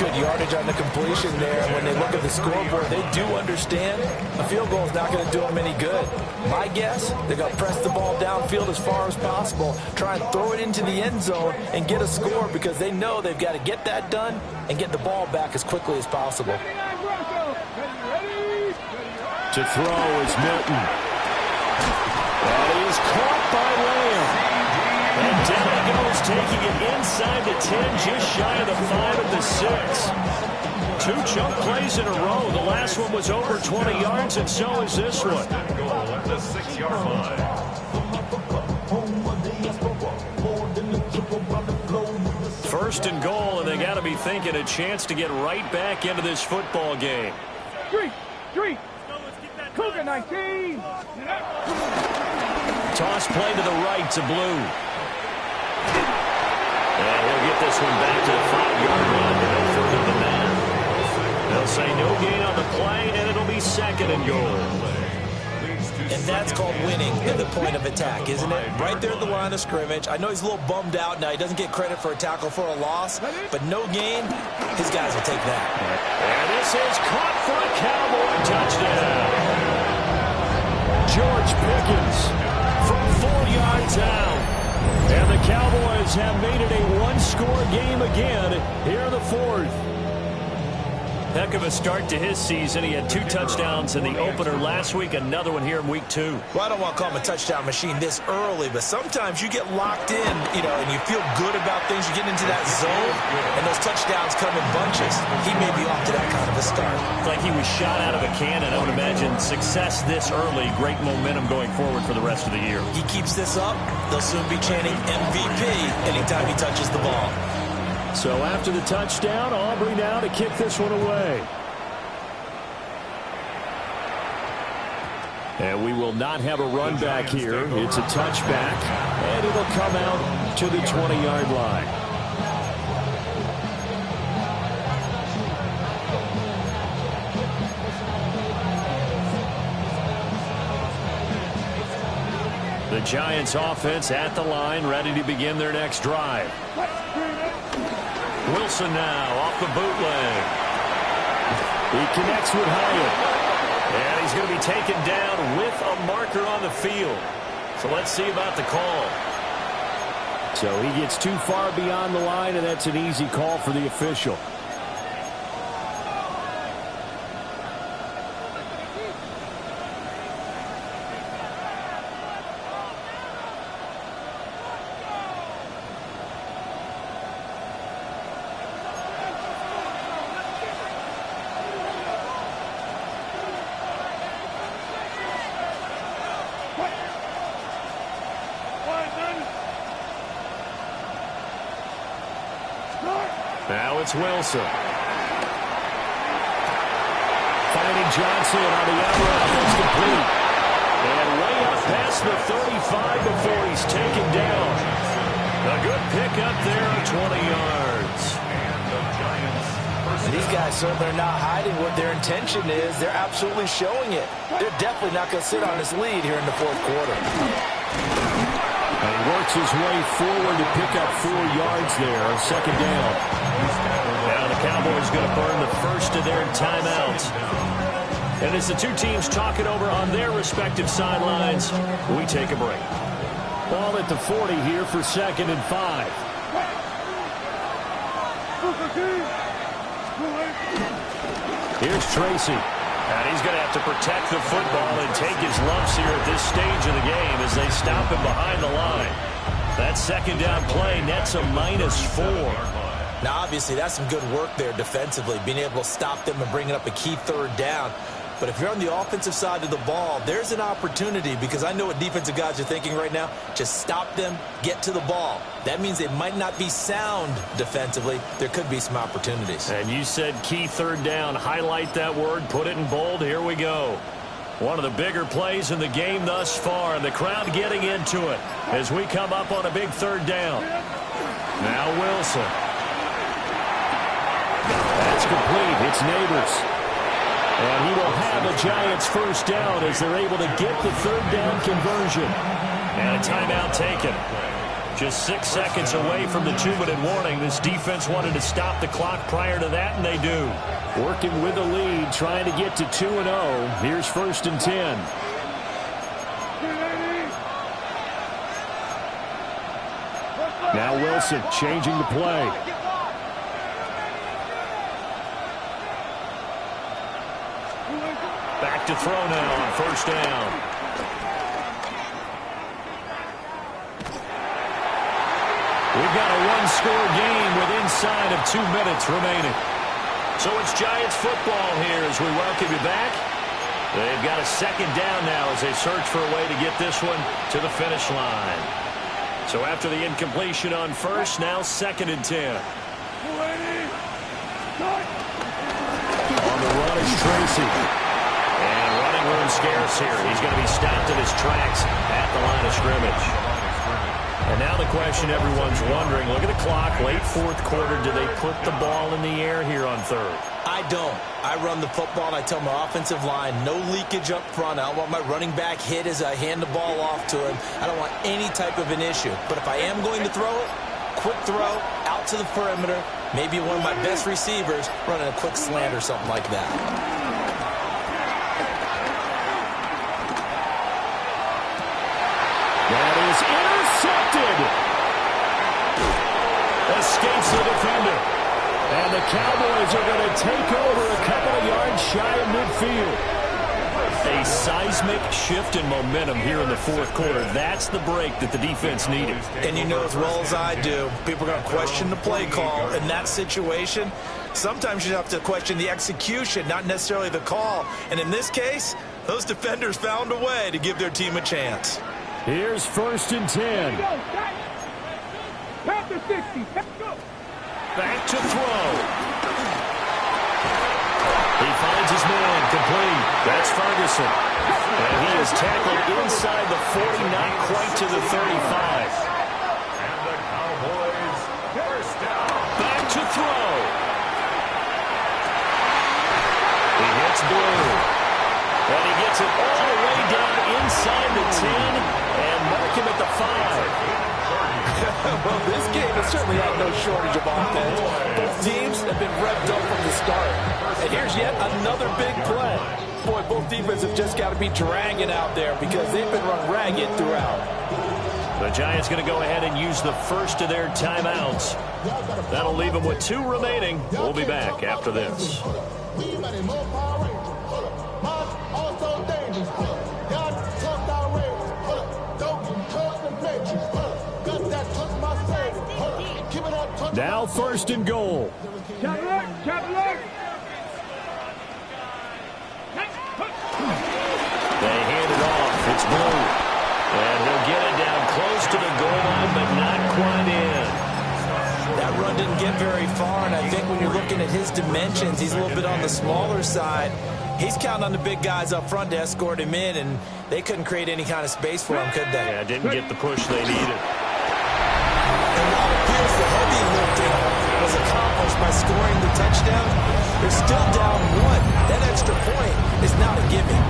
Good yardage on the completion there. When they look at the scoreboard, they do understand a field goal is not going to do them any good. My guess, they're going to press the ball downfield as far as possible, try and throw it into the end zone and get a score because they know they've got to get that done and get the ball back as quickly as possible. To throw is Milton. And he is caught by Lamb. And down he goes, taking it inside the 10, just shy of the 5 at the 6. 2 chunk plays in a row. The last one was over 20 yards, and so is this one. Goal at the 6-yard line. 1st and goal, and they got to be thinking a chance to get right back into this football game. Street. Cougar 19. Toss play to the right to Blue. And he'll get this one back to the 5-yard line, but no further than that. They'll say no gain on the play, and it'll be 2nd and goal. And that's called winning at the point of attack, isn't it? Right there at the line of scrimmage. I know he's a little bummed out now. He doesn't get credit for a tackle for a loss, but no gain, his guys will take that. And this is caught for a Cowboy touchdown. George Pickens from 4 yards out. And the Cowboys have made it a 1-score game again here in the 4th. Heck of a start to his season. He had 2 touchdowns in the opener last week, another one here in week 2. Well, I don't want to call him a touchdown machine this early, but sometimes you get locked in, and you feel good about things. You get into that zone, and those touchdowns come in bunches. He may be off to that kind of a start. Like he was shot out of a cannon. I would imagine success this early, great momentum going forward for the rest of the year. He keeps this up, they'll soon be chanting MVP anytime he touches the ball. So after the touchdown, Aubrey now to kick this one away. And we will not have a run back here. It's a touchback, and it'll come out to the 20-yard line. The Giants offense at the line, ready to begin their next drive. Wilson now off the bootleg. He connects with Hyatt. And he's going to be taken down with a marker on the field. So let's see about the call. So he gets too far beyond the line, and that's an easy call for the official. Now it's Wilson. Finding Johnson on the out route. That's complete. And way up past the 35 before he's taken down. A good pickup there at 20 yards. And these guys certainly are not hiding what their intention is. They're absolutely showing it. They're definitely not going to sit on this lead here in the fourth quarter. And he works his way forward to pick up 4 yards there on second down. Now the Cowboys going to burn the first of their timeouts. And as the two teams talk it over on their respective sidelines, we take a break. Ball at the 40 here for 2nd and 5. Here's Tracy. And he's going to have to protect the football and take his lumps here at this stage of the game as they stop him behind the line. That second down play nets a -4. Now, obviously, that's some good work there defensively, being able to stop them and bringing up a key 3rd down. But if you're on the offensive side of the ball, there's an opportunity, because I know what defensive guys are thinking right now. Just stop them, get to the ball. That means they might not be sound defensively. There could be some opportunities. And you said key 3rd down. Highlight that word, put it in bold. Here we go. One of the bigger plays in the game thus far, and the crowd getting into it as we come up on a big 3rd down. Now Wilson. That's complete. It's Neighbors. And he will have a Giants first down as they're able to get the 3rd down conversion. And a timeout taken. Just 6 seconds away from the 2-minute warning. This defense wanted to stop the clock prior to that, and they do. Working with the lead, trying to get to 2-0. Here's 1st and 10. Now Wilson changing the play. Back to throw now on 1st down. We've got a 1-score game with inside of 2 minutes remaining. So it's Giants football here as we welcome you back. They've got a 2nd down now as they search for a way to get this one to the finish line. So after the incompletion on 1st, now 2nd and 10. On the run is Tracy. And running room scarce here. He's going to be stopped in his tracks at the line of scrimmage. And now the question everyone's wondering, look at the clock, late 4th quarter, do they put the ball in the air here on 3rd? I don't. I run the football, and I tell my offensive line, no leakage up front. I don't want my running back hit as I hand the ball off to him. I don't want any type of an issue. But if I am going to throw it, quick throw, out to the perimeter, maybe one of my best receivers running a quick slant or something like that. That is intercepted. Escapes the defender. And the Cowboys are going to take over a couple of yards shy of midfield. A seismic shift in momentum here in the fourth quarter. That's the break that the defense needed. And you know as well as I do, people are going to question the play call in that situation. Sometimes you have to question the execution, not necessarily the call. And in this case, those defenders found a way to give their team a chance. Here's 1st and 10. Back to 60. Back to throw. He finds his man complete. That's Ferguson. And he is tackled inside the 40, not quite to the 35. And the Cowboys first down. Back to throw. He hits Blue. And he gets it all the way down inside the 10 and mark him at the 5. Well, this game has certainly had no shortage of offense. Both teams have been revved up from the start. And here's yet another big play. Boy, both defenses have just got to be dragging out there because they've been run ragged throughout. The Giants going to go ahead and use the first of their timeouts. That'll leave them with 2 remaining. We'll be back after this. Now 1st and goal. They hand it off. It's Blue. And he'll get it down close to the goal line, but not quite in. That run didn't get very far, and I think when you're looking at his dimensions, he's a little bit on the smaller side. He's counting on the big guys up front to escort him in, and they couldn't create any kind of space for him, could they? Yeah, didn't get the push they needed. And while it appears the heavy lifting was accomplished by scoring the touchdown, they're still down 1. That extra point is not a given.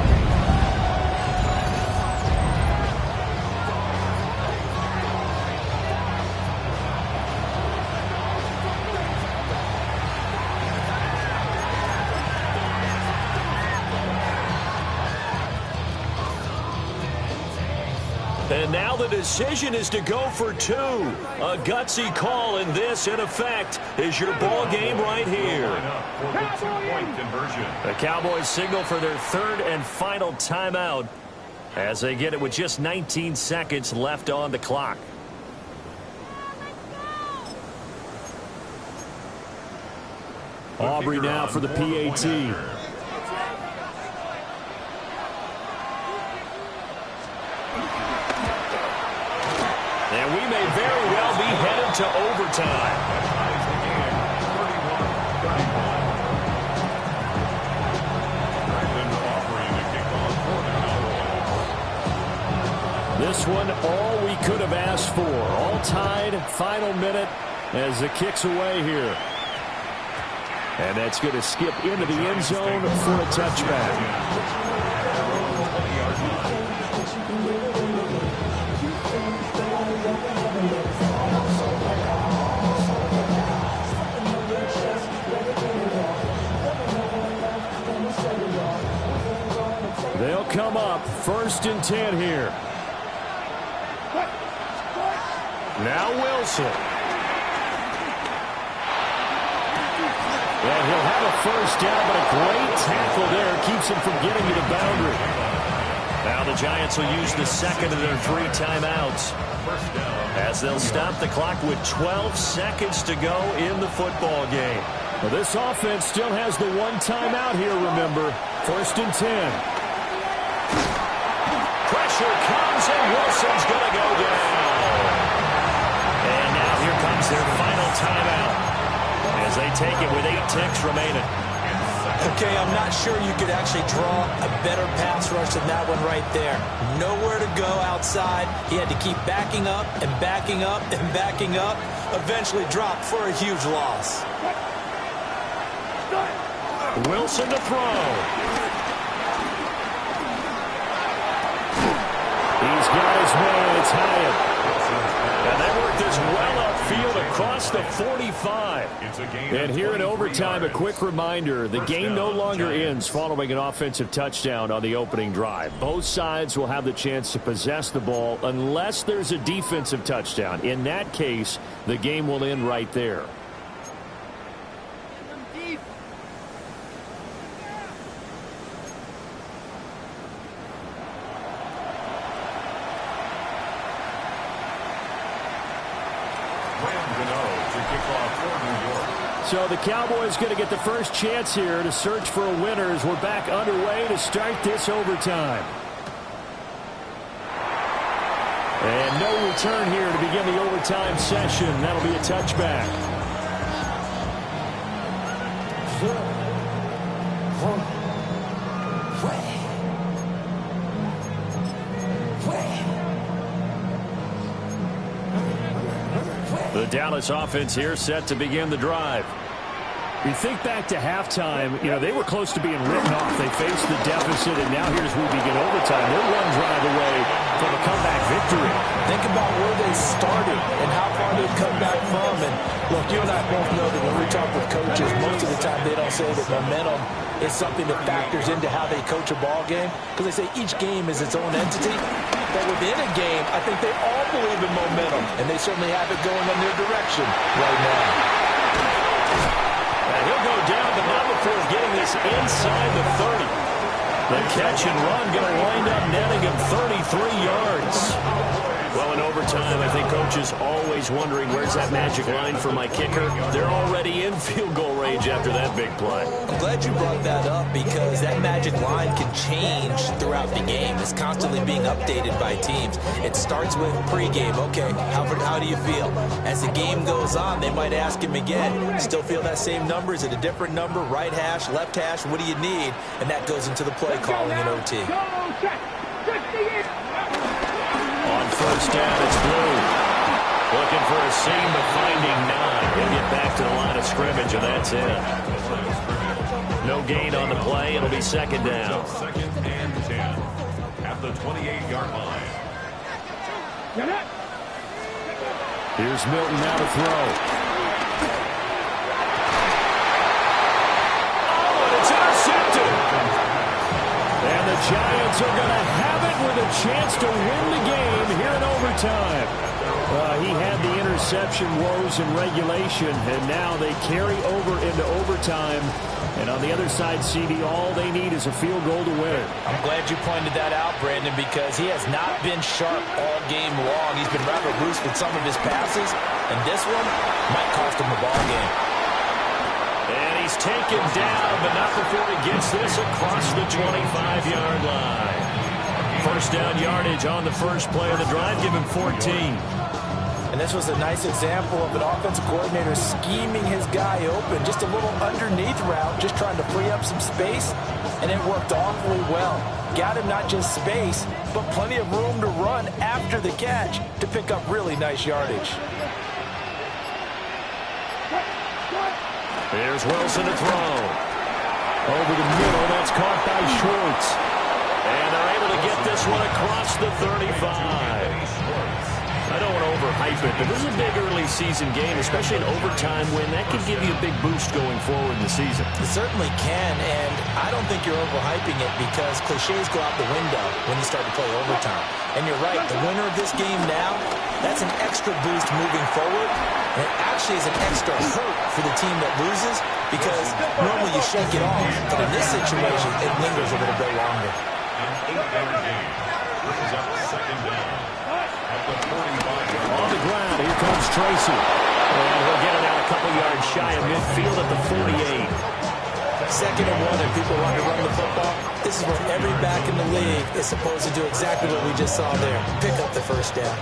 And now the decision is to go for 2. A gutsy call, and this, in effect, is your ball game right here. For the 2-point conversion. The Cowboys signal for their 3rd and final timeout as they get it with just 19 seconds left on the clock. Aubrey now for the PAT. And we may very well be headed to overtime. This one, all we could have asked for. All tied, final minute as it kicks away here. And that's going to skip into the end zone for a touchback. They'll come up 1st and 10 here. Now Wilson. And he'll have a first down, but a great tackle there keeps him from getting to the boundary. Now the Giants will use the 2nd of their 3 timeouts as they'll stop the clock with 12 seconds to go in the football game. Well, this offense still has the 1 timeout here, remember. 1st and 10. Pressure comes, and Wilson's going to go down. And now here comes their final timeout as they take it with 8 ticks remaining. Okay, I'm not sure you could actually draw a better pass rush than that one right there. Nowhere to go outside. He had to keep backing up and backing up and backing up. Eventually dropped for a huge loss. Wilson to throw. He's got his man. It's Hyatt. And they work this well upfield across the 45. And here in overtime, a quick reminder, the game no longer ends following an offensive touchdown on the opening drive. Both sides will have the chance to possess the ball unless there's a defensive touchdown. In that case, the game will end right there. emergency kickoff for New York. So the Cowboys going to get the first chance here to search for a winner as we're back underway to start this overtime. And no return here to begin the overtime session. That'll be a touchback. The Dallas offense here set to begin the drive. We think back to halftime, they were close to being written off. They faced the deficit, and now here's we begin overtime. They're one drive away from a comeback victory. Think about where they started and how far they've come back from. And look, you and I both know that when we talk with coaches, most of the time they don't say that momentum is something that factors into how they coach a ball game, because they say each game is its own entity. But within a game, I think they all believe in momentum, and they certainly have it going in their direction right now. He'll go down, but not before getting this inside the 30. The catch and run going to wind up netting him 33 yards. Well, in overtime, I think Coach is always wondering, where's that magic line for my kicker? They're already in field goal range after that big play. I'm glad you brought that up, because that magic line can change throughout the game. It's constantly being updated by teams. It starts with pregame. Okay, how do you feel? As the game goes on, they might ask him again, still feel that same number? Is it a different number? Right hash, left hash, what do you need? And that goes into the play calling in OT. On first down, it's Blue. Looking for a seam, but finding none. He'll get back to the line of scrimmage, and that's it. No gain on the play. It'll be second down. Second and 10 at the 28-yard line. Here's Milton now to throw. Oh, and it's intercepted. And the Giants are going to have it with a chance to win the game here in overtime. He had the interception woes in regulation, and now they carry over into overtime. And on the other side, CD, all they need is a field goal to win it. I'm glad you pointed that out, Brandon, because he has not been sharp all game long. He's been rather loose with some of his passes, and this one might cost him the ball game. And he's taken down, but not before he gets this across the 25-yard line. First down yardage on the first play of the drive, give him 14. And this was a nice example of an offensive coordinator scheming his guy open. Just a little underneath route, just trying to free up some space, and it worked awfully well. Got him not just space, but plenty of room to run after the catch to pick up really nice yardage. Here's Wilson to throw. Over the middle, that's caught by Schwartz. And they're able to get this one across the 35. I don't want to overhype it, but this is a big early season game, especially an overtime win. That could give you a big boost going forward in the season. It certainly can, and I don't think you're overhyping it, because cliches go out the window when you start to play overtime. And you're right, the winner of this game now, that's an extra boost moving forward, and it actually is an extra hurt for the team that loses, because normally you shake it off, but in this situation, it lingers a little bit longer. An 8-yard gain. Brings up second down. On the ground, here comes Tracy. And he'll get it out a couple yards shy of midfield at the 48. Second and 1, and people want to run the football. This is where every back in the league is supposed to do exactly what we just saw there. Pick up the first down.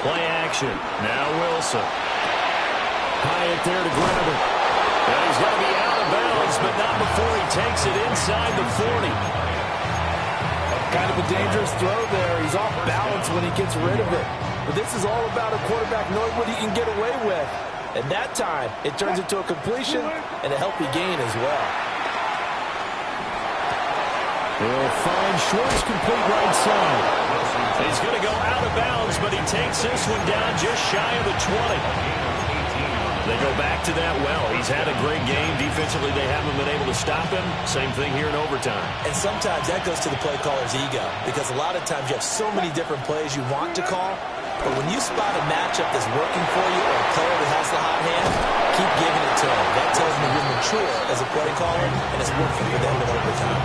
Play action. Now Wilson. Hyatt there to grab it. And he's going to be out of bounds, but not before he takes it inside the 40. Kind of a dangerous throw there. He's off balance when he gets rid of it. But this is all about a quarterback knowing what he can get away with. And that time, it turns into a completion and a healthy gain as well. He'll find Schwartz complete right side. He's going to go out of bounds, but he takes this one down just shy of the 20. They go back to that well. He's had a great game. Defensively, they haven't been able to stop him. Same thing here in overtime. And sometimes that goes to the play caller's ego, because a lot of times you have so many different plays you want to call, but when you spot a matchup that's working for you or a player that has the hot hand, keep giving it to him. That tells me you're mature as a play caller, and it's working for them in overtime.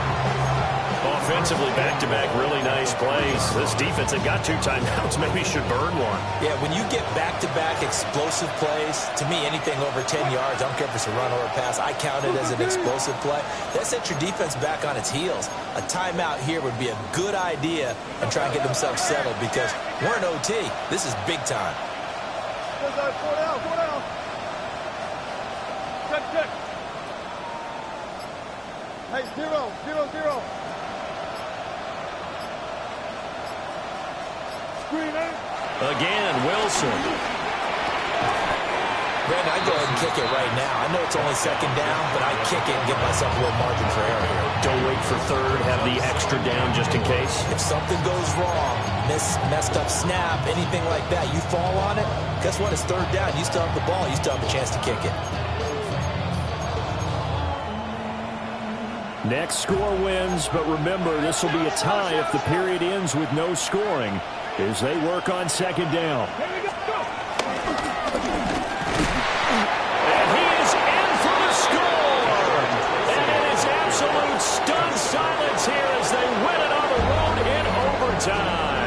offensively, back-to-back really nice plays. This defense, they've got 2 timeouts. Maybe should burn one. Yeah, when you get back-to-back explosive plays, to me, anything over 10 yards, I don't care if it's a run or a pass, I count it as an explosive play. That sets your defense back on its heels. A timeout here would be a good idea and try and get themselves settled because we're in OT. This is big time. Check. Hey, 0-0-0. Screen it. Again, Wilson. Brandon, I'd go ahead and kick it right now. I know it's only second down, but I kick it and give myself a little margin for error here. Don't wait for third. Have the extra down just in case. If something goes wrong, messed up snap, anything like that, you fall on it, guess what? It's third down. You still have the ball. You still have a chance to kick it. Next score wins, but remember, this will be a tie if the period ends with no scoring as they work on second down. And he is in for the score. And it is absolute stunned silence here as they win it on the road in overtime.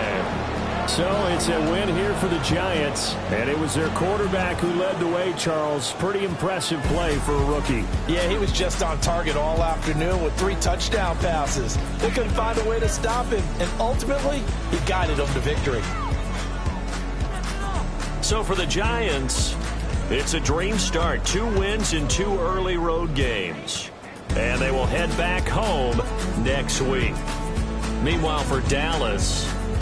So it's a win here for the Giants, and it was their quarterback who led the way, Charles. Pretty impressive play for a rookie. Yeah, he was just on target all afternoon with 3 touchdown passes. They couldn't find a way to stop him, and ultimately, he guided them to victory. So for the Giants, it's a dream start. 2 wins in 2 early road games. And they will head back home next week. Meanwhile, for Dallas,